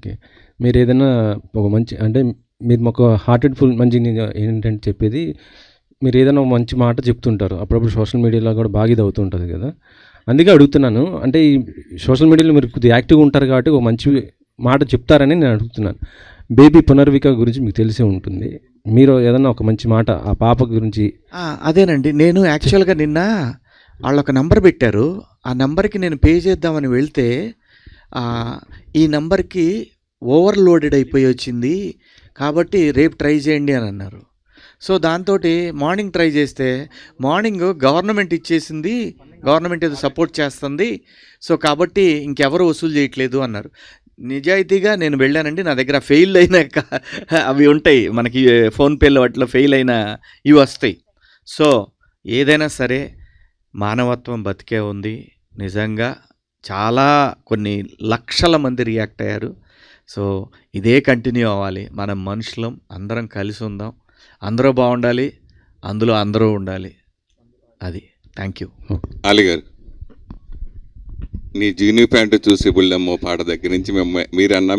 Okay. మీరేదైనా ఒక మంచి అంటే మీరు మాకు హార్టెడ్ మంచి ఏంటంటే చెప్పేది, మీరేదైనా ఒక మంచి మాట చెప్తుంటారు. అప్పుడప్పుడు సోషల్ మీడియాలో కూడా బాగా ఇది అవుతూ ఉంటది గదా! అందుకే అడుగుతున్నాను. అంటే ఈ సోషల్ మీడియాలో మీరు కొద్దిగా యాక్టివ్‌గా ఉంటారు కాబట్టి ఒక మంచి మాట చెప్తారని నేను అడుగుతున్నాను. బేబీ పునర్విక గురించి మీకు తెలిసే ఉంటుంది. మీరు ఏదన్నా ఒక మంచి మాట ఆ పాప గురించి అదేనండి. నేను యాక్చువల్‌గా నిన్న ఆళ్ళొక నంబర్ పెట్టారు. ఆ నంబర్‌కి నేను పే చేద్దామని వెళ్తే ఈ నంబర్‌కి ఓవర్‌లోడెడ్ అయిపోయి వచ్చింది. కాబట్టి రేపు ట్రై చేయండి అని అన్నారు. సో దాంతోటి మార్నింగ్ ట్రై చేస్తే మార్నింగ్ గవర్నమెంట్ ఇచ్చేసింది. గవర్నమెంట్ ఏదో సపోర్ట్ చేస్తుంది. సో కాబట్టి ఇంకెవరు వసూలు చేయట్లేదు అన్నారు. నిజాయితీగా నేను వెళ్ళానండి. నా దగ్గర ఫెయిల్ అయిన అవి ఉంటాయి. మనకి ఫోన్‌పేలో వాటిలో ఫెయిల్ అయిన ఇవి వస్తాయి. సో ఏదైనా సరే మానవత్వం బతికే ఉంది. నిజంగా చాలా కొన్ని లక్షల మంది రియాక్ట్ అయ్యారు. సో ఇదే కంటిన్యూ అవ్వాలి. మనం మనుషులం, అందరం కలిసి ఉందాం. అందరూ బాగుండాలి, అందులో అందరూ ఉండాలి. అది. Thank you. అలీగారు, నీ జీనీ ప్యాంటు చూసి బుల్లెమ్మో పాట దగ్గర నుంచి మీరన్న